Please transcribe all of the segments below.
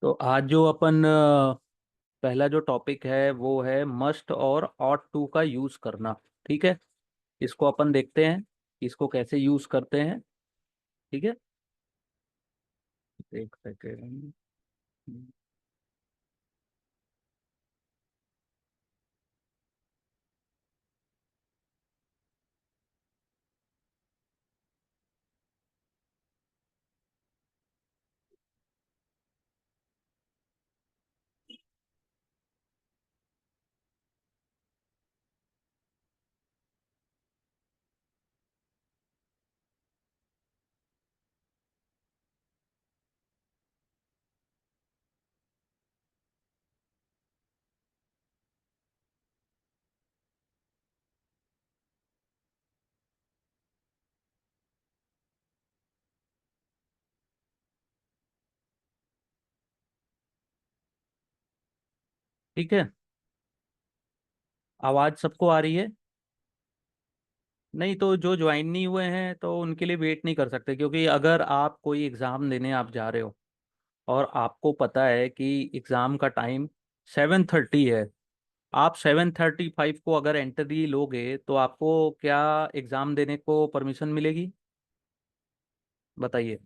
तो आज जो अपन पहला जो टॉपिक है वो है मस्ट और ऑट टू का यूज करना। ठीक है। इसको अपन देखते हैं कि इसको कैसे यूज करते हैं। ठीक है। एक सेकेंड। ठीक है। आवाज सबको आ रही है? नहीं तो जो ज्वाइन नहीं हुए हैं तो उनके लिए वेट नहीं कर सकते, क्योंकि अगर आप कोई एग्ज़ाम देने आप जा रहे हो और आपको पता है कि एग्ज़ाम का टाइम 7:30 है, आप 7:35 को अगर एंट्री लोगे तो आपको क्या एग्ज़ाम देने को परमिशन मिलेगी? बताइए।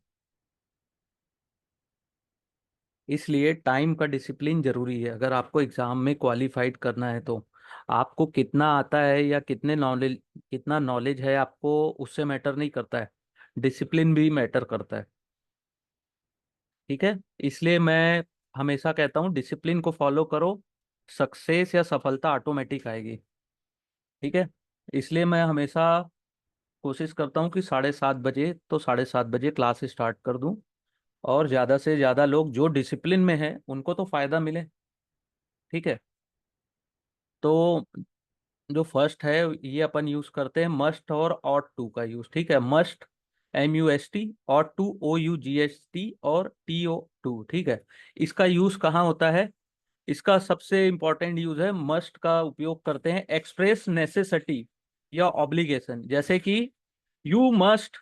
इसलिए टाइम का डिसिप्लिन जरूरी है अगर आपको एग्जाम में क्वालिफाइड करना है तो। आपको कितना आता है या कितना नॉलेज है आपको, उससे मैटर नहीं करता है। डिसिप्लिन भी मैटर करता है। ठीक है। इसलिए मैं हमेशा कहता हूँ डिसिप्लिन को फॉलो करो, सक्सेस या सफलता ऑटोमेटिक आएगी। ठीक है। इसलिए मैं हमेशा कोशिश करता हूँ कि 7:30 बजे तो 7:30 बजे क्लास स्टार्ट कर दूँ, और ज़्यादा से ज़्यादा लोग जो डिसिप्लिन में हैं उनको तो फायदा मिले। ठीक है। तो जो फर्स्ट है ये अपन यूज करते हैं मस्ट और ऑट टू का यूज। ठीक है। Must MUST, ought to OUGST और TO2। ठीक है। इसका यूज कहाँ होता है? इसका सबसे इंपॉर्टेंट यूज है, मस्ट का उपयोग करते हैं एक्सप्रेस नेसेसिटी या ऑब्लिगेशन। जैसे कि you must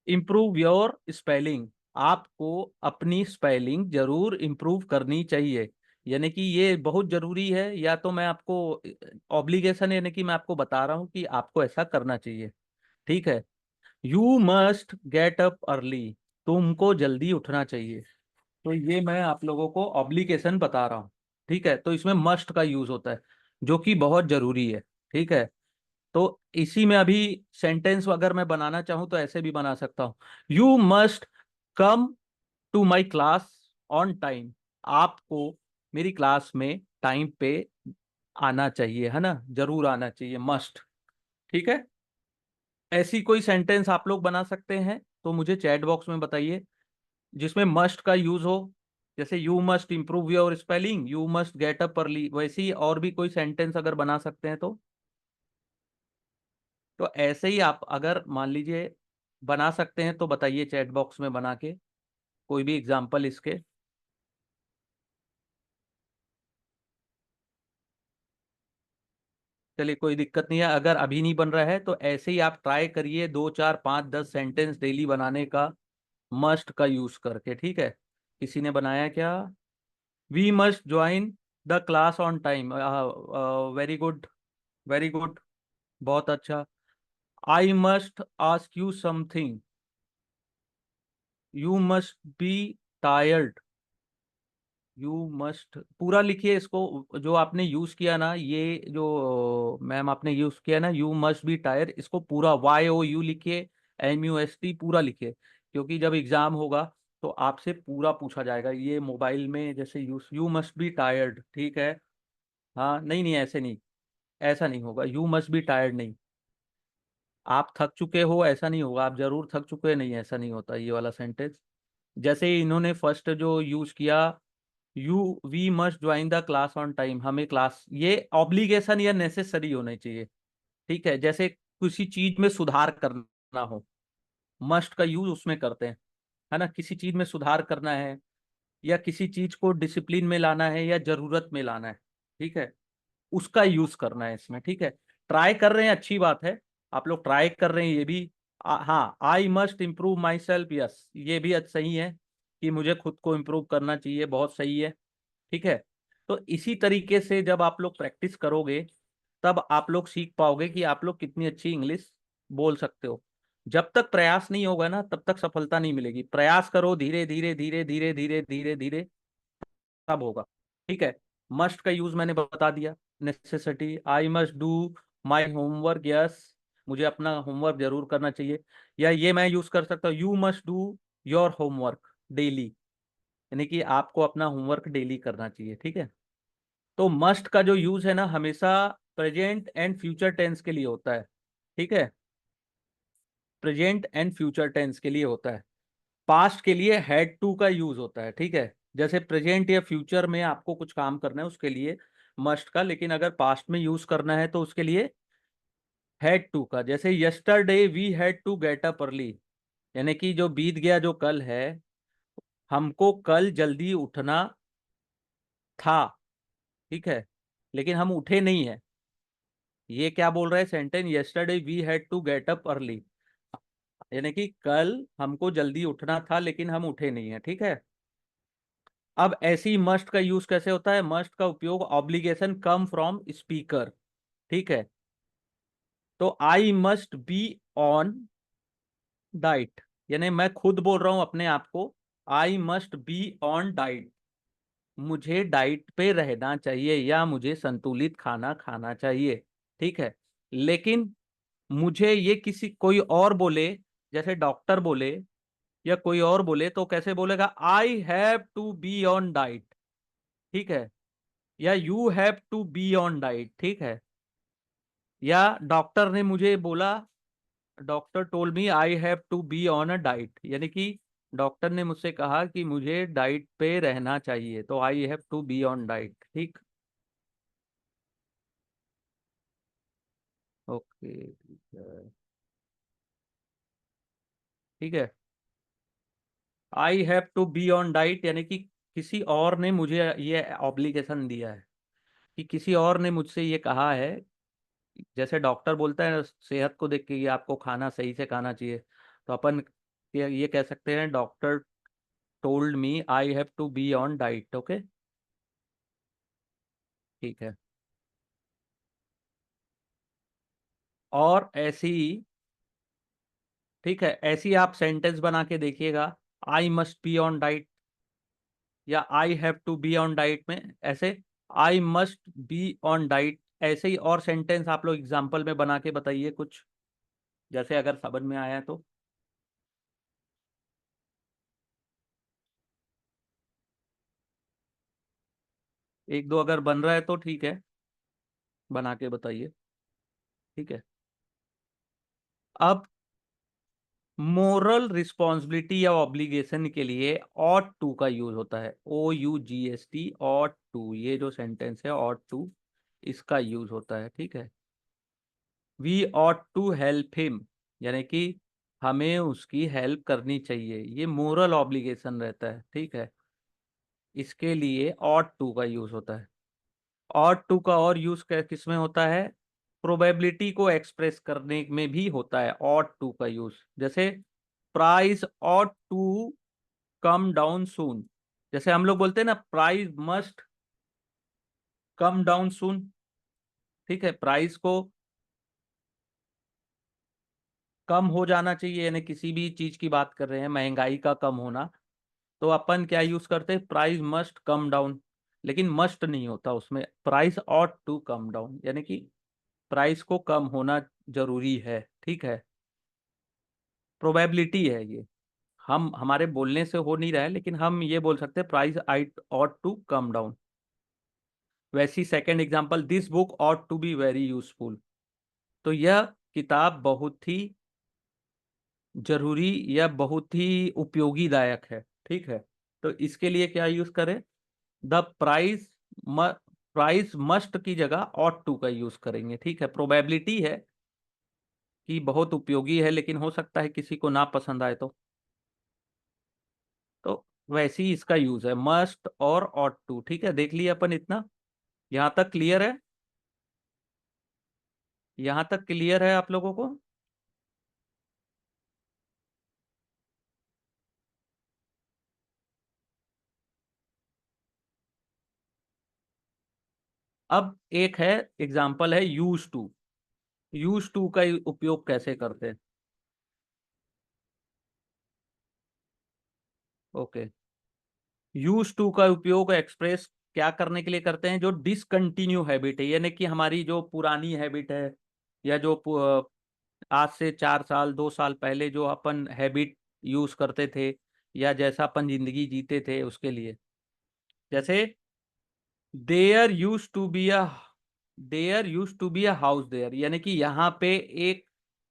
improve your spelling, आपको अपनी स्पेलिंग जरूर इम्प्रूव करनी चाहिए। यानी कि ये बहुत जरूरी है, या तो मैं आपको ऑब्लिगेशन, यानी कि मैं आपको बता रहा हूँ कि आपको ऐसा करना चाहिए। ठीक है। You must get up early, तुमको जल्दी उठना चाहिए। तो ये मैं आप लोगों को ऑब्लिगेशन बता रहा हूँ। ठीक है। तो इसमें मस्ट का यूज होता है, जो कि बहुत जरूरी है। ठीक है। तो इसी में अभी सेंटेंस अगर मैं बनाना चाहूँ तो ऐसे भी बना सकता हूँ। You must come to my class on time, आपको मेरी क्लास में टाइम पे आना चाहिए, है ना, जरूर आना चाहिए, मस्ट। ठीक है। ऐसी कोई सेंटेंस आप लोग बना सकते हैं तो मुझे चैट बॉक्स में बताइए जिसमें मस्ट का यूज हो। जैसे you must improve your spelling, you must get up early, वैसे ही और भी कोई सेंटेंस अगर बना सकते हैं तो ऐसे ही आप अगर मान लीजिए बना सकते हैं तो बताइए चैट बॉक्स में बना के कोई भी एग्जांपल इसके। चलिए कोई दिक्कत नहीं है, अगर अभी नहीं बन रहा है तो ऐसे ही आप ट्राई करिए 2 4 5 10 सेंटेंस डेली बनाने का, मस्ट का यूज करके। ठीक है। किसी ने बनाया क्या? We must join the class on time. Very good. Very good. बहुत अच्छा। I must ask you something, you must be tired. You must पूरा लिखिए इसको, जो आपने यूज किया ना, ये जो मैम आपने यूज किया ना, यू मस्ट बी टायर, इसको पूरा YOU लिखिए, MUST पूरा लिखिए। क्योंकि जब एग्जाम होगा तो आपसे पूरा पूछा जाएगा, ये मोबाइल में जैसे use you must be tired. ठीक है। हाँ, नहीं नहीं, ऐसे नहीं, ऐसा नहीं होगा, यू मस्ट बी टायर्ड नहीं। आप थक चुके हो ऐसा नहीं होगा, आप जरूर थक चुके हैं, नहीं ऐसा नहीं होता ये वाला सेंटेंस। जैसे ही इन्होंने फर्स्ट जो यूज किया, you we must join the class on time, हमें क्लास, ये ऑब्लिगेशन या नेसेसरी होना चाहिए। ठीक है। जैसे किसी चीज में सुधार करना हो, मस्ट का यूज उसमें करते हैं, है ना, किसी चीज में सुधार करना है या किसी चीज को डिसिप्लिन में लाना है या जरूरत में लाना है। ठीक है। उसका यूज करना है इसमें। ठीक है। ट्राई कर रहे हैं, अच्छी बात है, आप लोग ट्राई कर रहे हैं ये भी। हाँ, I must improve my self, yes, ये भी सही है। कि मुझे खुद को इम्प्रूव करना चाहिए, बहुत सही है। ठीक है। तो इसी तरीके से जब आप लोग प्रैक्टिस करोगे तब आप लोग सीख पाओगे कि आप लोग कितनी अच्छी इंग्लिश बोल सकते हो। जब तक प्रयास नहीं होगा ना तब तक सफलता नहीं मिलेगी। प्रयास करो, धीरे धीरे धीरे धीरे धीरे धीरे धीरे तब होगा। ठीक है। मस्ट का यूज मैंने बता दिया। Necessity, I must do my homework, yes, मुझे अपना होमवर्क जरूर करना चाहिए। या ये मैं यूज कर सकता हूँ, you must do your homework daily, यानी कि आपको अपना होमवर्क डेली करना चाहिए। ठीक है। तो मस्ट का जो यूज है ना हमेशा प्रेजेंट एंड फ्यूचर टेंस के लिए होता है। ठीक है। प्रेजेंट एंड फ्यूचर टेंस के लिए होता है। पास्ट के लिए हैड टू का यूज होता है। ठीक है। जैसे प्रेजेंट या फ्यूचर में आपको कुछ काम करना है उसके लिए मस्ट का, लेकिन अगर पास्ट में यूज करना है तो उसके लिए हैड टू का। जैसे yesterday we had to get up early, यानी कि जो बीत गया, जो कल है, हमको कल जल्दी उठना था। ठीक है। लेकिन हम उठे नहीं है। ये क्या बोल रहा है sentence, yesterday we had to get up early, यानी कि कल हमको जल्दी उठना था लेकिन हम उठे नहीं है। ठीक है। अब ऐसी मस्ट का यूज कैसे होता है, मस्ट का उपयोग ऑब्लिगेशन कम फ्रॉम स्पीकर। ठीक है। तो आई मस्ट बी ऑन डाइट, यानी मैं खुद बोल रहा हूं अपने आप को, आई मस्ट बी ऑन डाइट, मुझे डाइट पे रहना चाहिए या मुझे संतुलित खाना खाना चाहिए। ठीक है। लेकिन मुझे ये किसी कोई और बोले, जैसे डॉक्टर बोले या कोई और बोले, तो कैसे बोलेगा, I have to be on diet. ठीक है। या you have to be on diet. ठीक है। या डॉक्टर ने मुझे बोला, doctor told me I have to be on a diet, यानी कि डॉक्टर ने मुझसे कहा कि मुझे डाइट पे रहना चाहिए, तो I have to be on diet. ठीक। ओके। ठीक है। ठीक है। I have to be on diet, यानी कि किसी और ने मुझे ये ऑब्लिगेशन दिया है, कि किसी और ने मुझसे ये कहा है। जैसे डॉक्टर बोलता है सेहत को देख के ये आपको खाना सही से खाना चाहिए, तो अपन ये कह सकते हैं, doctor told me I have to be on diet. Okay. ठीक है। और ऐसी, ठीक है, ऐसी आप सेंटेंस बना के देखिएगा, I must be on diet या I have to be on diet में ऐसे, I must be on diet, ऐसे ही और सेंटेंस आप लोग एग्जाम्पल में बना के बताइए कुछ, जैसे अगर समझ में आया तो। एक दो अगर बन रहा है तो ठीक है, बना के बताइए। ठीक है। अब मोरल रिस्पॉन्सिबिलिटी या ऑब्लिगेशन के लिए ऑट टू का यूज होता है, OUGST, ऑट टू, ये जो सेंटेंस है ऑट टू, इसका यूज होता है। ठीक है। We ought to help him, यानी कि हमें उसकी हेल्प करनी चाहिए, ये मोरल ऑब्लिगेशन रहता है। ठीक है। इसके लिए ऑट टू का यूज होता है। ऑट टू का और यूज किस में होता है, प्रोबेबिलिटी को एक्सप्रेस करने में भी होता है ऑट टू का यूज। जैसे price ought to come down soon, जैसे हम लोग बोलते हैं ना, price must come down soon. ठीक है। प्राइस को कम हो जाना चाहिए, यानी किसी भी चीज की बात कर रहे हैं, महंगाई का कम होना, तो अपन क्या यूज करते हैं, प्राइस मस्ट कम डाउन। लेकिन मस्ट नहीं होता उसमें, price ought to come down, यानी कि प्राइस को कम होना जरूरी है। ठीक है। प्रोबेबिलिटी है ये, हम हमारे बोलने से हो नहीं रहा है, लेकिन हम ये बोल सकते हैं price I ought to come down. वैसी second example, this book ought to be very useful, तो यह किताब बहुत ही जरूरी या बहुत ही उपयोगीदायक है। ठीक है। तो इसके लिए क्या यूज करें, द प्राइस प्राइस मस्ट की जगह ऑट टू का यूज करेंगे। ठीक है। प्रोबेबिलिटी है कि बहुत उपयोगी है, लेकिन हो सकता है किसी को ना पसंद आए, तो वैसे ही इसका यूज है, मस्ट और ऑट टू। ठीक है। देख लिया अपन इतना, यहाँ तक क्लियर है, यहाँ तक क्लियर है आप लोगों को। अब एक है एग्जाम्पल है यूज टू। यूज टू का उपयोग कैसे करते हैं? ओके। यूज टू का उपयोग एक्सप्रेस क्या करने के लिए करते हैं? जो डिसकंटिन्यू हैबिट है, यानी कि हमारी जो पुरानी हैबिट है, या जो आज से 4 साल 2 साल पहले जो अपन हैबिट यूज करते थे, या जैसा अपन जिंदगी जीते थे उसके लिए। जैसे there used to be a there used to be a house there, यानी कि यहाँ पे एक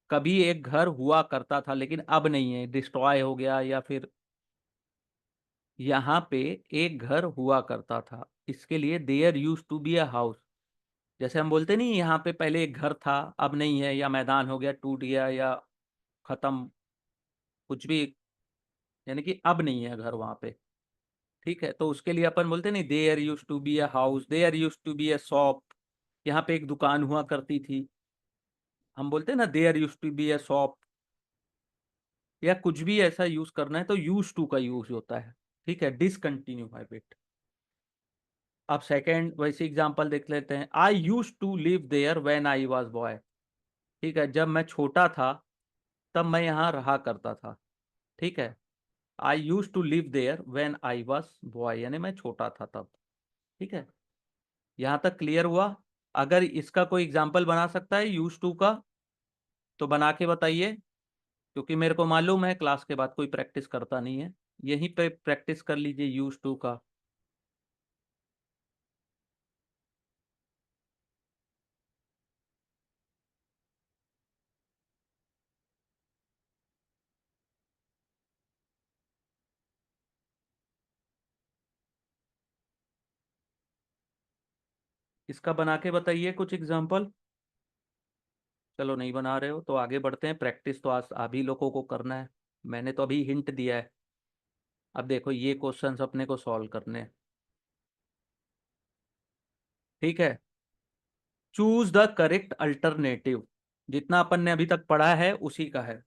कभी एक घर हुआ करता था लेकिन अब नहीं है, डिस्ट्रॉय हो गया, या फिर यहाँ पे एक घर हुआ करता था, इसके लिए there used to be a house. जैसे हम बोलते नहीं, यहाँ पे पहले एक घर था अब नहीं है, या मैदान हो गया टूट गया, या खत्म, कुछ भी, यानी कि अब नहीं है घर वहां पे। ठीक है, तो उसके लिए अपन बोलते नहीं, there used to be a house, there used to be a shop. यहाँ पे एक दुकान हुआ करती थी, हम बोलते हैं ना there used to be a shop. या कुछ भी ऐसा यूज करना है तो यूज टू का यूज होता है। ठीक है, डिसकंटिन्यू हैबिट। अब सेकेंड वैसे एग्जांपल देख लेते हैं। I use to live there when I was boy. ठीक है, जब मैं छोटा था तब मैं यहाँ रहा करता था। ठीक है, I use to live there when I was boy, यानी मैं छोटा था तब। ठीक है, यहाँ तक क्लियर हुआ? अगर इसका कोई एग्जांपल बना सकता है यूज टू का तो बना के बताइए, क्योंकि मेरे को मालूम है क्लास के बाद कोई प्रैक्टिस करता नहीं है। यहीं पे प्रैक्टिस कर लीजिए यूज टू का। इसका बना के बताइए कुछ एग्जांपल। चलो नहीं बना रहे हो तो आगे बढ़ते हैं। प्रैक्टिस तो आज अभी लोगों को करना है, मैंने तो अभी हिंट दिया है। अब देखो ये क्वेश्चंस अपने को सॉल्व करने हैं। ठीक है, चूज द करेक्ट अल्टरनेटिव। जितना अपन ने अभी तक पढ़ा है उसी का है।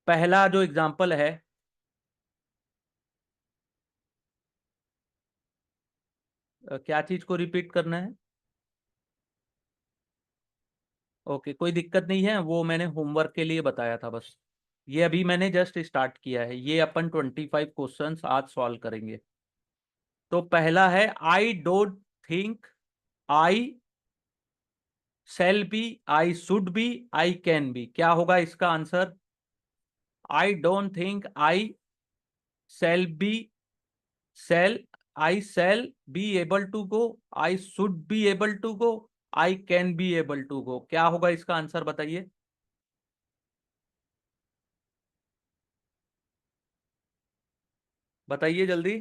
पहला जो एग्जांपल है, क्या चीज को रिपीट करना है? ओके, कोई दिक्कत नहीं है, वो मैंने होमवर्क के लिए बताया था बस। ये अभी मैंने जस्ट स्टार्ट किया है, ये अपन 25 क्वेश्चंस आज सॉल्व करेंगे। तो पहला है, I don't think I shall be, I should be, I can be. क्या होगा इसका answer? I don't think I shall be, shall, I shall be able to go, I should be able to go, I can be able to go. क्या होगा इसका answer बताइए? बताइए जल्दी।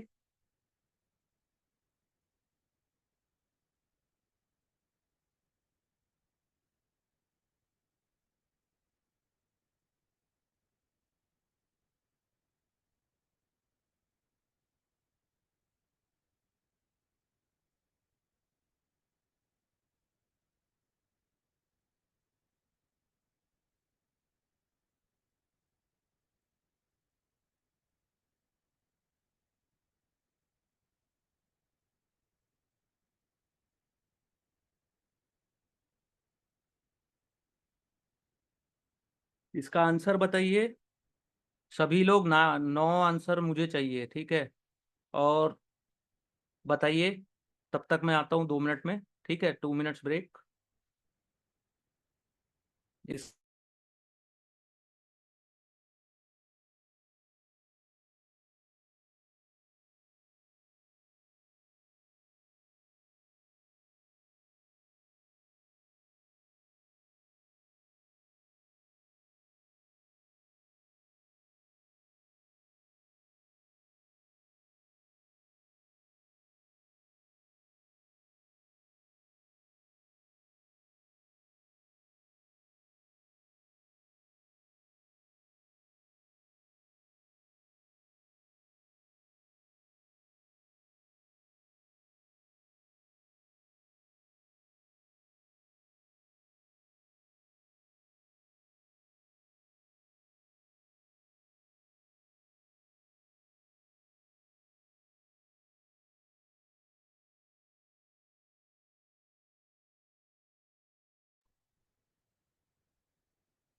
इसका आंसर बताइए सभी लोग ना। 9 आंसर मुझे चाहिए, ठीक है? और बताइए, तब तक मैं आता हूँ 2 मिनट में। ठीक है, 2 मिनट्स ब्रेक। इस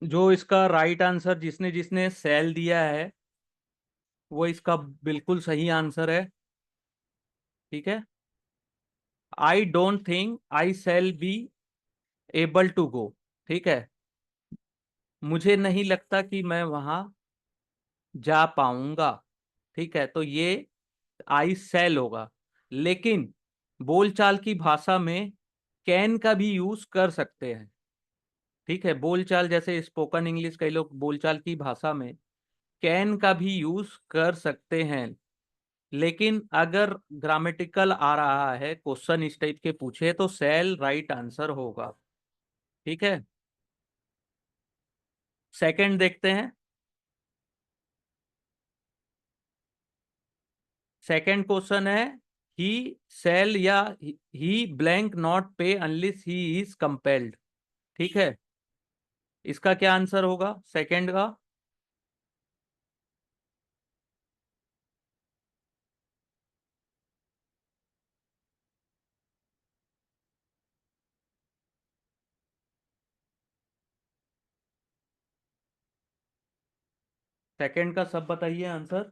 जो इसका राइट आंसर जिसने जिसने सेल दिया है वो इसका बिल्कुल सही आंसर है। ठीक है। I don't think I shall be able to go. ठीक है। मुझे नहीं लगता कि मैं वहां जा पाऊंगा। ठीक है, तो ये आई सेल होगा। लेकिन बोलचाल की भाषा में कैन का भी यूज कर सकते हैं। ठीक है, बोलचाल जैसे स्पोकन इंग्लिश कई लोग बोलचाल की भाषा में कैन का भी यूज कर सकते हैं। लेकिन अगर ग्रामेटिकल आ रहा है, क्वेश्चन इस टाइप के पूछे, तो सेल राइट आंसर होगा। ठीक है। सेकंड देखते हैं। सेकंड क्वेश्चन है, ही सेल या ही ब्लैंक नॉट पे अनलिस ही इज कंपेल्ड। ठीक है, इसका क्या आंसर होगा सेकंड का? सेकंड का सब बताइए आंसर।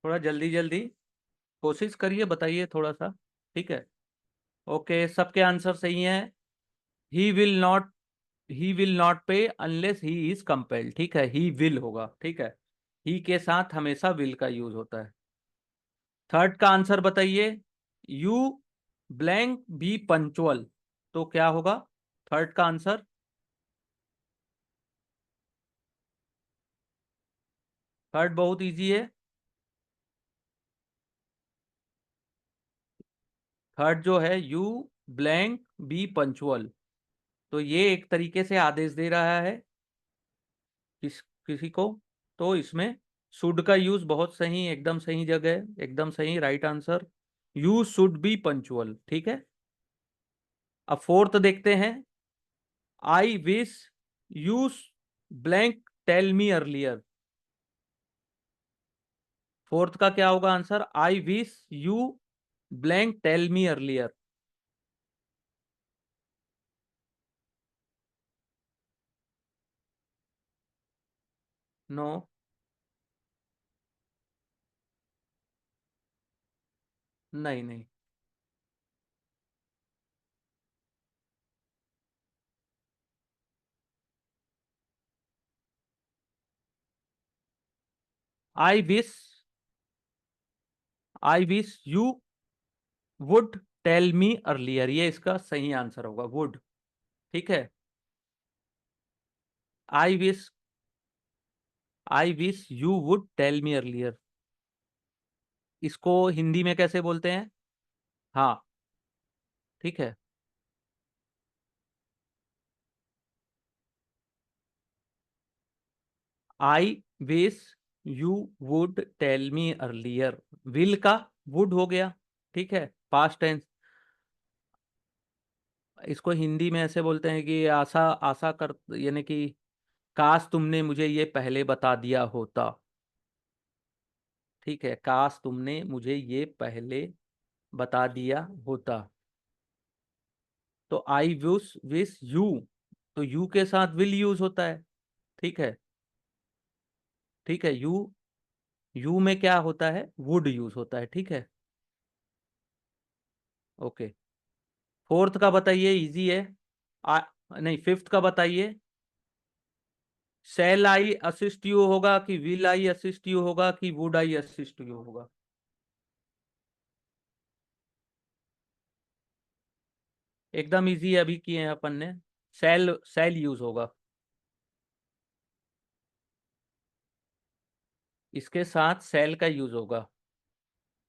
थोड़ा जल्दी जल्दी कोशिश करिए, बताइए थोड़ा सा। ठीक है। ओके, सबके आंसर सही हैं। He will not, he will not पे अनलेस ही इज कंपेल्ड। ठीक है, ही विल होगा। ठीक है, ही के साथ हमेशा विल का यूज होता है। थर्ड का आंसर बताइए। यू ब्लैंक बी पंचुअल, तो क्या होगा थर्ड का आंसर? थर्ड बहुत इजी है। थर्ड जो है, यू ब्लैंक बी पंचुअल, तो ये एक तरीके से आदेश दे रहा है किसी को। तो इसमें शुड का यूज बहुत सही, एकदम सही जगह है, एकदम सही right answer. You should be punctual. ठीक है। अब फोर्थ देखते हैं। I wish you blank tell me earlier. Fourth का क्या होगा answer? I wish you blank tell me earlier. No. नहीं नहीं। I wish, I wish you would tell me earlier, ये इसका सही आंसर होगा, वुड। ठीक है। I wish, I wish you would tell me अर्लियर, इसको हिंदी में कैसे बोलते हैं? हाँ। ठीक है। I wish you would tell me earlier, will का वुड हो गया। ठीक है, पास्ट टेंस। इसको हिंदी में ऐसे बोलते हैं कि आशा, आशा कर, यानी कि काश तुमने मुझे ये पहले बता दिया होता। ठीक है, काश तुमने मुझे ये पहले बता दिया होता। तो आई विश यू, तो यू के साथ विल यूज होता है। ठीक है। ठीक है, यू में क्या होता है? वुड यूज होता है। ठीक है। ओके। फोर्थ का बताइए, इजी है। आ, नहीं, फिफ्थ का बताइए। शैल आई असिस्ट यू होगा कि विल आई असिस्ट यू होगा कि वुड आई असिस्ट यू होगा? एकदम इजी अभी किए हैं अपन ने। शैल यूज होगा। इसके साथ शैल का यूज होगा।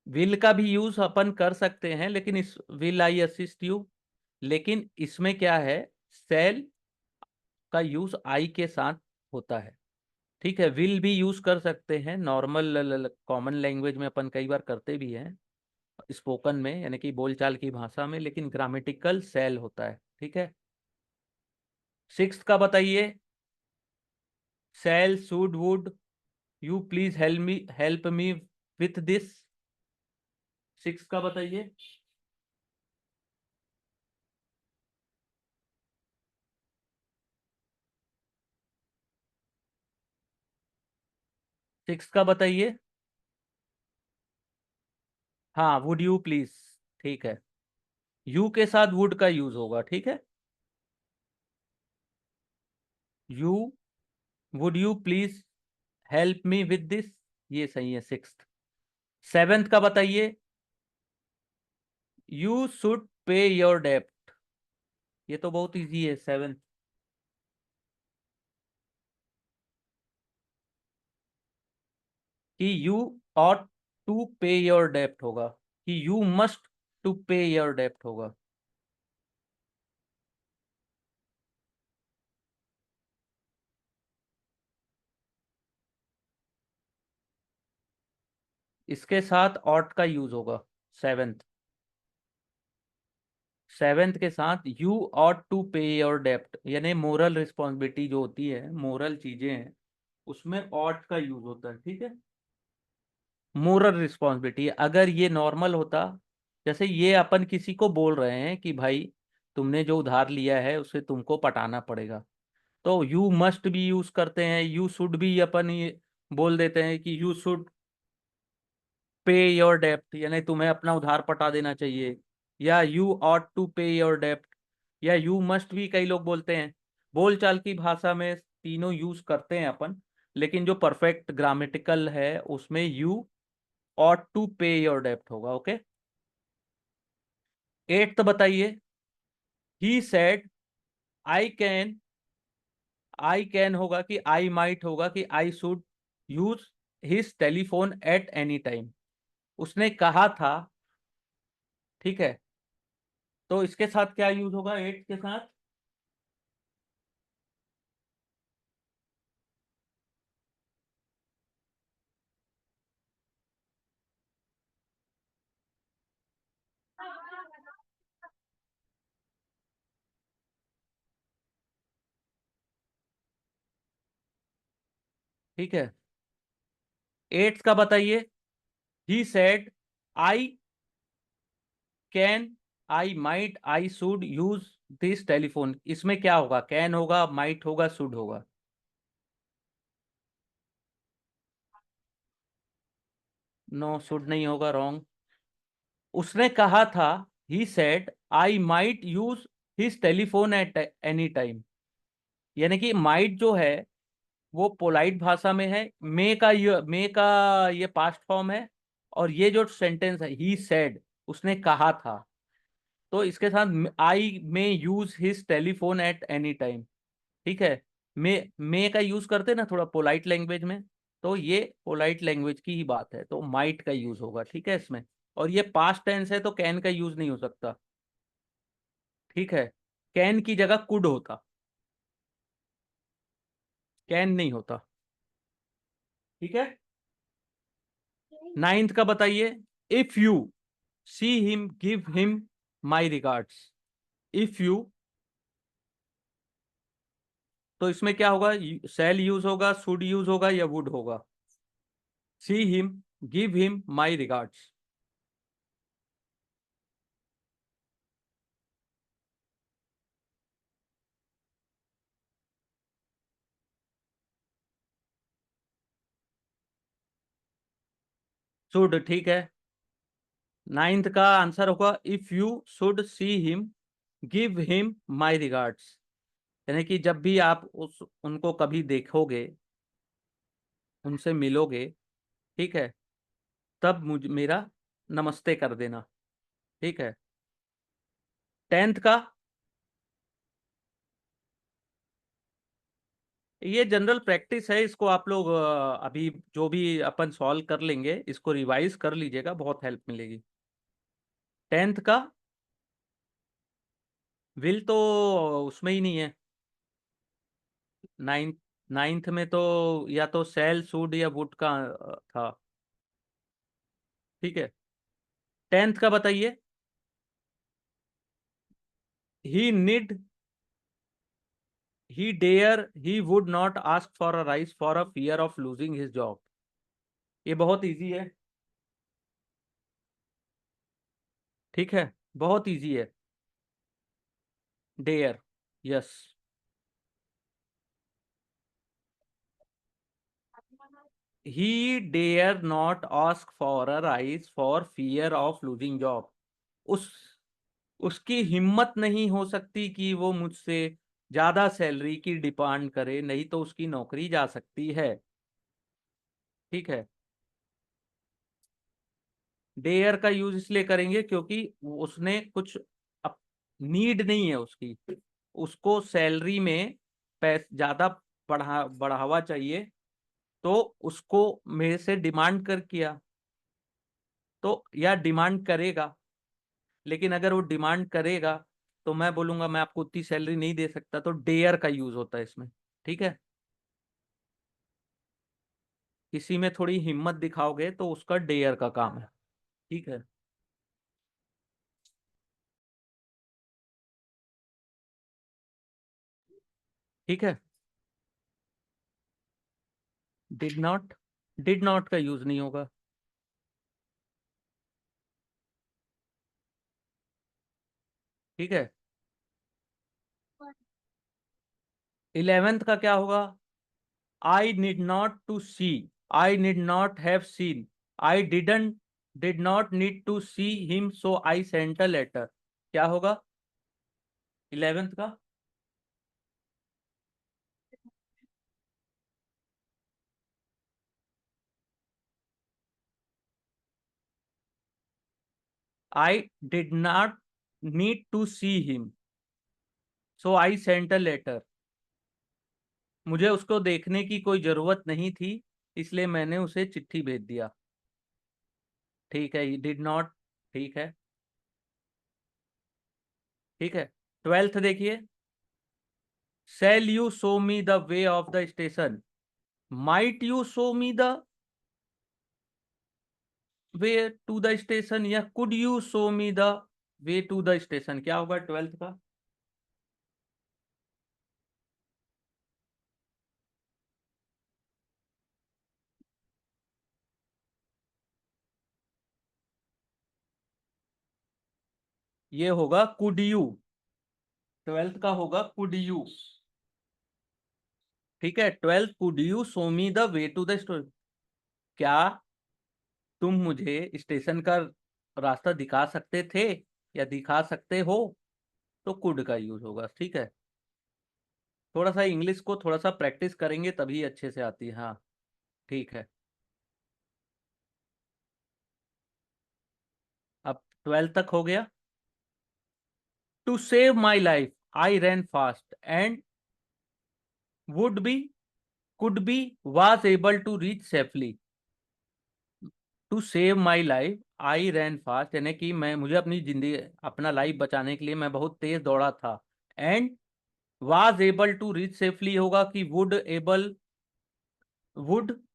विल का भी यूज अपन कर सकते हैं, लेकिन इस विल आई असिस्ट यू, लेकिन इसमें क्या है, शैल का यूज आई के साथ होता है। ठीक है, विल भी यूज कर सकते हैं, नॉर्मल कॉमन लैंग्वेज में अपन कई बार करते भी हैं, स्पोकन में यानी कि बोलचाल की भाषा में, लेकिन ग्रामेटिकल सेल होता है। ठीक है। सिक्स्थ का बताइए। Shall should would you please help me with this. Six का बताइए। सिक्स का बताइए। हाँ, वुड यू प्लीज। ठीक है, यू के साथ वुड का यूज होगा, ठीक है। You, would you please help me with this, ये सही है सिक्स। सेवेंथ का बताइए। यू शुड पे योर डेब्ट, ये तो बहुत इजी है सेवेंथ। कि यू ऑट टू पे योर डेब्ट होगा, कि यू मस्ट टू पे योर डेब्ट होगा। इसके साथ ऑट का यूज होगा सेवेंथ। सेवेंथ के साथ यू ऑट टू पे योर डेब्ट, यानी मोरल रिस्पॉन्सिबिलिटी जो होती है, मोरल चीजें हैं, उसमें ऑट का यूज होता है, ठीक है। मोरल रिस्पॉन्सिबिलिटी, अगर ये नॉर्मल होता, जैसे ये अपन किसी को बोल रहे हैं कि भाई तुमने जो उधार लिया है उसे तुमको पटाना पड़ेगा, तो यू मस्ट भी यूज करते हैं, यू शुड भी अपन ये बोल देते हैं कि यू शुड पे योर डेप्ट, यानी तुम्हें अपना उधार पटा देना चाहिए। या यू ऑट टू पे योर डेप्ट, या यू मस्ट भी कई लोग बोलते हैं। बोलचाल की भाषा में तीनों यूज करते हैं अपन, लेकिन जो परफेक्ट ग्रामेटिकल है उसमें यू ऑट टू पे योर डेप्ट होगा, ओके। एट्थ बताइए। He said I can, I can होगा कि आई माइट होगा कि I should use his telephone at any time, उसने कहा था, ठीक है। तो इसके साथ क्या यूज होगा एट के साथ? ठीक है, एट्थ का बताइए। He said I can, I might, I should use this telephone, इसमें क्या होगा? कैन होगा, माइट होगा, शुड होगा? नो, शुड नहीं होगा, रॉन्ग। उसने कहा था, he said I might use his telephone at any time, यानी कि माइट जो है वो पोलाइट भाषा में है, मे का ये पास्ट फॉर्म है। और ये जो सेंटेंस है ही सेड, उसने कहा था, तो इसके साथ I may use his telephone at any time, ठीक है। मे का यूज करते हैं ना थोड़ा पोलाइट लैंग्वेज में, तो ये पोलाइट लैंग्वेज की ही बात है, तो माइट का यूज होगा, ठीक है इसमें। और ये पास्ट टेंस है तो कैन का यूज नहीं हो सकता, ठीक है। कैन की जगह कुड होता, कैन नहीं होता, ठीक है। नाइन्थ का बताइए। If you see him give him my regards, if you, तो इसमें क्या होगा? शैल यूज होगा, शुड यूज होगा, या वुड होगा? See him, give him my regards. Should, ठीक है। नाइन्थ का आंसर होगा if you should see him give him my regards, यानी कि जब भी आप उस उनको कभी देखोगे, उनसे मिलोगे, ठीक है, तब मुझ मेरा नमस्ते कर देना, ठीक है। टेंथ का, ये जनरल प्रैक्टिस है, इसको आप लोग अभी जो भी अपन सॉल्व कर लेंगे इसको रिवाइज कर लीजिएगा, बहुत हेल्प मिलेगी। टेंथ का विल तो उसमें ही नहीं है। नाइन्थ, नाइन्थ में तो या तो सेल शुड या वुड का था, ठीक है। टेंथ का बताइए। He need, he dare, he would not ask for a rise for a fear of losing his job, ये बहुत इजी है, ठीक है, बहुत इजी है। Dare, yes. He dare not ask for a rise for fear of losing job. उस उसकी हिम्मत नहीं हो सकती कि वो मुझसे ज्यादा सैलरी की डिमांड करे, नहीं तो उसकी नौकरी जा सकती है। ठीक है। डेयर का यूज इसलिए करेंगे क्योंकि उसने कुछ नीड नहीं है उसकी, उसको सैलरी में ज्यादा बढ़ावा चाहिए, तो उसको मेरे से डिमांड कर किया, तो या डिमांड करेगा। लेकिन अगर वो डिमांड करेगा तो मैं बोलूंगा मैं आपको उतनी सैलरी नहीं दे सकता, तो डेयर का यूज होता है इसमें। ठीक है। किसी में थोड़ी हिम्मत दिखाओगे तो उसका डेयर का काम है। ठीक है। ठीक है। डिड नॉट, डिड नॉट का यूज नहीं होगा। ठीक है। 11th का क्या होगा? I need not to see, I need not have seen, I did not need to see him so I sent a letter. क्या होगा 11th का? I did not need to see him so I sent a letter. मुझे उसको देखने की कोई जरूरत नहीं थी, इसलिए मैंने उसे चिट्ठी भेज दिया। ठीक है, डिड नॉट। ठीक है। ठीक है। 12th देखिए। Shall you show me the way of the station, might you show me the way to the station, या could you show me the way to the station. क्या होगा 12th का? ये होगा कुड यू। 12th का होगा could you. ठीक है। 12th, could you show me the way to the store. क्या तुम मुझे स्टेशन का रास्ता दिखा सकते थे या दिखा सकते हो, तो कुड का यूज होगा। ठीक है। थोड़ा सा इंग्लिश को थोड़ा सा प्रैक्टिस करेंगे तभी अच्छे से आती है। हाँ। ठीक है। अब 12th तक हो गया। To save my life I ran fast and would be, could be, was able to reach safely. To save my life I ran fast, यानी कि मैं मुझे अपनी जिंदगी, अपना लाइफ बचाने के लिए मैं बहुत तेज दौड़ा था। And was able to reach safely होगा कि वुड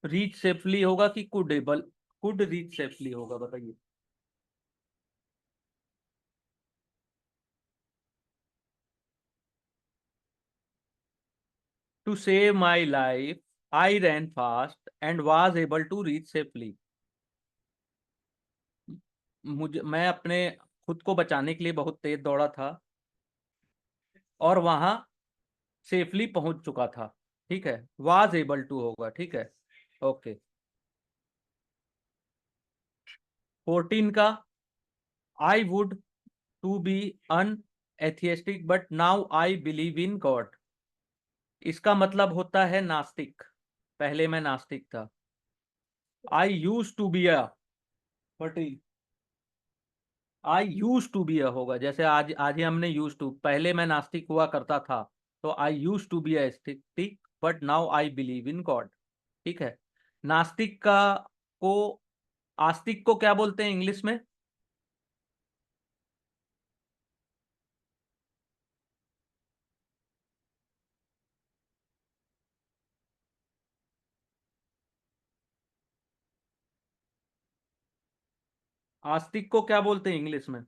रीच सेफली होगा कि कुड रीच सेफली होगा, बताइए। To save my life I ran fast and was able to reach safely. मैं अपने खुद को बचाने के लिए बहुत तेज दौड़ा था और वहां सेफली पहुंच चुका था। ठीक है। वाज एबल टू होगा। ठीक है। ओके। 14 का, I would to be an atheistic but now I believe in God. इसका मतलब होता है नास्तिक। पहले मैं नास्तिक था। I use to be a, but I use to be a होगा, जैसे आज आज ही हमने यूज टू, पहले मैं नास्तिक हुआ करता था, तो I use to be atheistic but now I believe in God. ठीक है। नास्तिक का को आस्तिक को क्या बोलते हैं इंग्लिश में? आस्तिक को क्या बोलते हैं इंग्लिश में?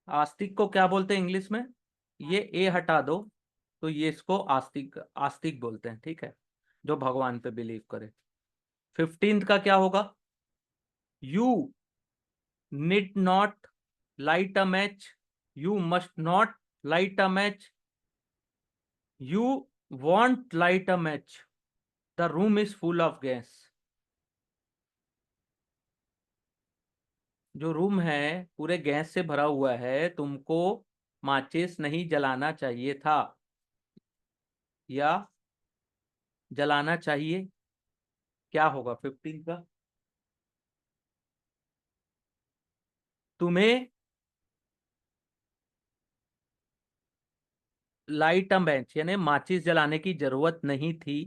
आस्तिक को क्या बोलते हैं इंग्लिश में? ये ए हटा दो, तो ये इसको आस्तिक आस्तिक बोलते हैं। ठीक है। जो भगवान पे बिलीव करे। 15th का क्या होगा? You need not light a match, you must not light a match, you want light a match, the room is full of gas. जो रूम है पूरे गैस से भरा हुआ है, तुमको माचिस नहीं जलाना चाहिए था, या जलाना चाहिए। क्या होगा 15 का? तुम्हें लाइट अ मैच यानी माचिस जलाने की जरूरत नहीं थी।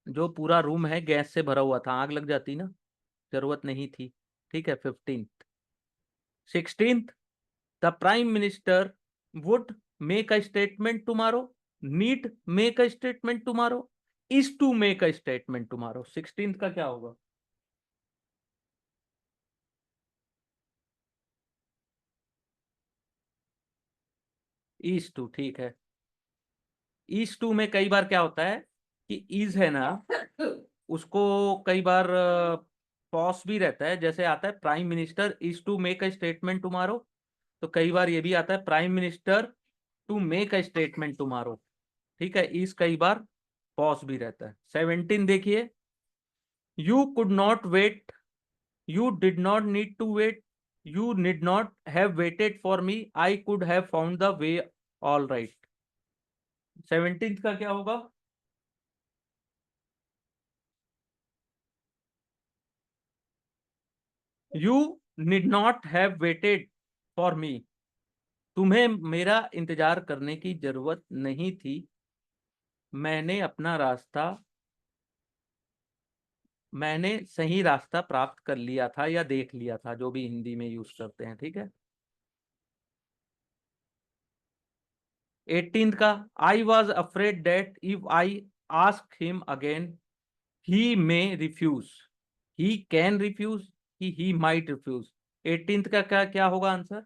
जो पूरा रूम है गैस से भरा हुआ था, आग लग जाती ना, जरूरत नहीं थी। ठीक है 15। 16, the prime minister would make a statement tomorrow, need make a statement tomorrow, is to make a statement tomorrow. 16 का क्या होगा? इज टू, ठीक है। इज टू में कई बार क्या होता है कि इज है ना, उसको कई बार पॉस भी रहता है, जैसे आता है prime minister is to make a statement tomorrow, तो कई बार ये भी आता है prime minister to make a statement tomorrow. ठीक है, इस कई बार पॉज भी रहता है। 17 देखिए, you could not wait, you did not need to wait, you need not have waited for me, I could have found the way all right. 17 का क्या होगा? You need not have waited for me, तुम्हें मेरा इंतजार करने की जरूरत नहीं थी, मैंने अपना रास्ता, मैंने सही रास्ता प्राप्त कर लिया था या देख लिया था, जो भी हिंदी में यूज करते हैं। ठीक है। 18 का, I was afraid that if I ask him again he may refuse, he can refuse, he might refuse. 18th का क्या क्या होगा आंसर?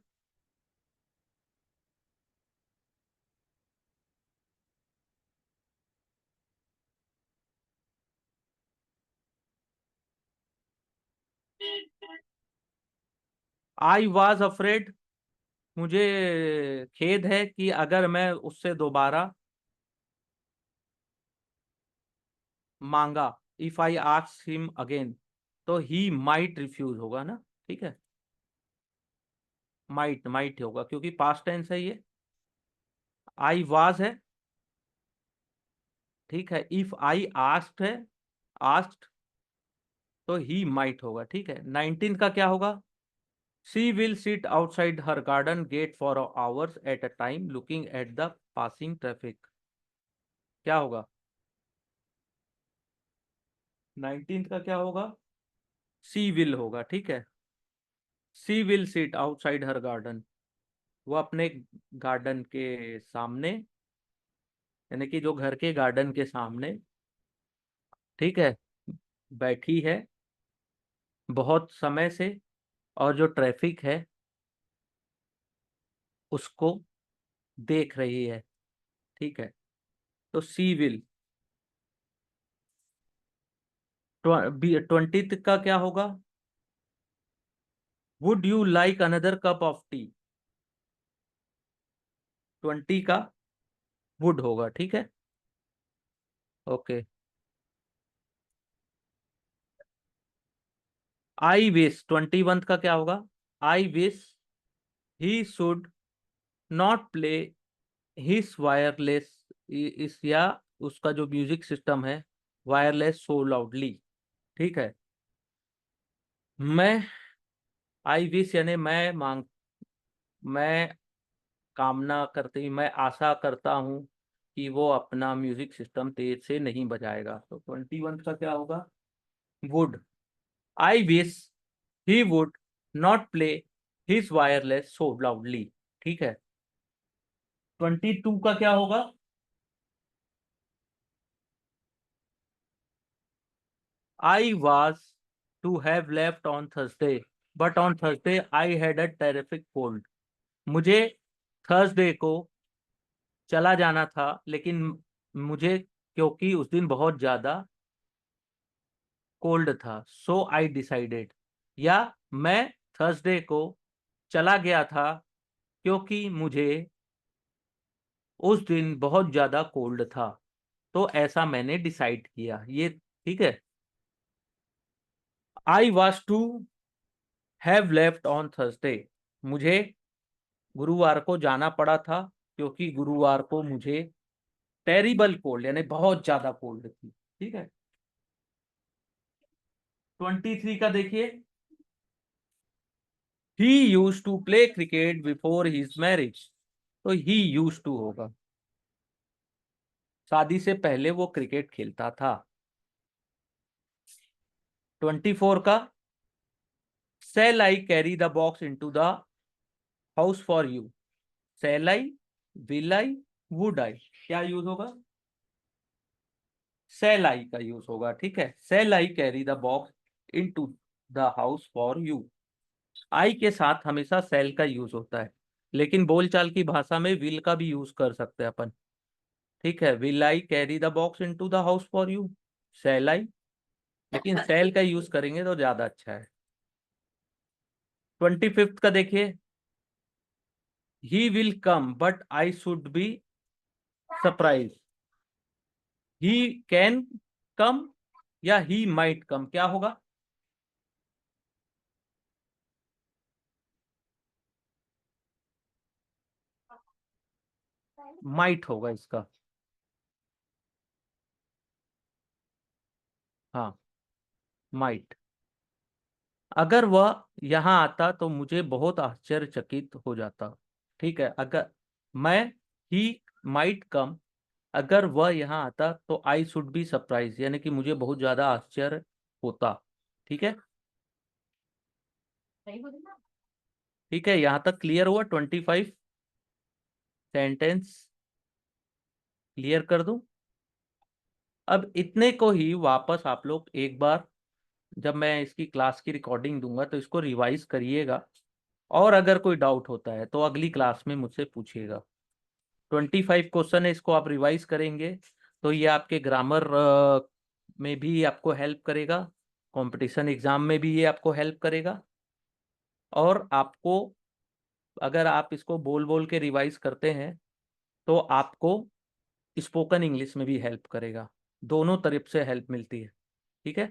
आई वॉज अफ्रेड, मुझे खेद है कि अगर मैं उससे दोबारा मांगा, if I ask him again, तो ही माइट रिफ्यूज होगा ना। ठीक है, माइट माइट होगा क्योंकि पास्ट टेंस है ये। आई वाज है, ठीक है। इफ आई आस्क्ड है, आस्क्ड, तो ही माइट होगा। ठीक है। 19 का क्या होगा? She will sit outside her garden get for hours at a time looking at the passing traffic. क्या होगा? 19 का क्या होगा? सी विल होगा। ठीक है, she will sit outside her garden, वो अपने गार्डन के सामने, यानी कि जो घर के गार्डन के सामने, ठीक है, बैठी है बहुत समय से, और जो ट्रैफिक है उसको देख रही है। ठीक है, तो सी विल। 20 का क्या होगा? Would you like another cup of T. 20 का वुड होगा। ठीक है, ओके। आई विश, 21 का क्या होगा? आई wish he should not play his wireless, इस या उसका जो म्यूजिक सिस्टम है वायरलेस सो लाउडली। ठीक है, मैं, आई विश यानी मैं कामना करती, मैं आशा करता हूँ कि वो अपना म्यूजिक सिस्टम तेज से नहीं बजाएगा। तो 21 का क्या होगा? Would, I wish he would not play his wireless so loudly. ठीक है। 22 का क्या होगा? I was to have left on Thursday, but on Thursday I had a terrific cold. मुझे थर्सडे को चला जाना था, लेकिन मुझे, क्योंकि उस दिन बहुत ज्यादा कोल्ड था, सो आई डिसाइडेड, या मैं थर्सडे को चला गया था क्योंकि मुझे उस दिन बहुत ज्यादा कोल्ड था, तो ऐसा मैंने डिसाइड किया। ये ठीक है। I was to have left on Thursday, मुझे गुरुवार को जाना पड़ा था क्योंकि गुरुवार को मुझे टेरिबल कोल्ड यानी बहुत ज्यादा कोल्ड थी। ठीक है। 23 का देखिए, he use to play cricket before his marriage, तो ही यूज टू होगा, शादी से पहले वो क्रिकेट खेलता था। 24 का, shall I carry the box into the house for you, shall I, will I, would I, क्या यूज होगा? सेल आई का यूज होगा। ठीक है, shall I carry the box into the house for you. I के साथ हमेशा सेल का यूज होता है, लेकिन बोलचाल की भाषा में विल का भी यूज कर सकते हैं अपन। ठीक है, will I carry the box into the house for you, shall I, लेकिन सेल का यूज करेंगे तो ज्यादा अच्छा है। 25 का देखिए, he will come but I should be surprise, he can come या ही माइट कम, क्या होगा? माइट होगा इसका। हाँ, माइट। अगर वह यहाँ आता तो मुझे बहुत आश्चर्यचकित हो जाता। ठीक है, अगर मैं, ही माइट कम, अगर वह यहाँ आता तो आई शुड बी सरप्राइज, यानी कि मुझे बहुत ज्यादा आश्चर्य होता। ठीक है। ठीक है, यहाँ तक क्लियर हुआ? 25 सेंटेंस क्लियर कर दूं? अब इतने को ही वापस आप लोग एक बार, जब मैं इसकी क्लास की रिकॉर्डिंग दूंगा तो इसको रिवाइज करिएगा, और अगर कोई डाउट होता है तो अगली क्लास में मुझसे पूछिएगा। 25 क्वेश्चन है, इसको आप रिवाइज करेंगे तो ये आपके ग्रामर में भी आपको हेल्प करेगा, कंपटीशन एग्जाम में भी ये आपको हेल्प करेगा, और आपको, अगर आप इसको बोल बोल के रिवाइज करते हैं तो आपको स्पोकन इंग्लिश में भी हेल्प करेगा। दोनों तरफ से हेल्प मिलती है। ठीक है।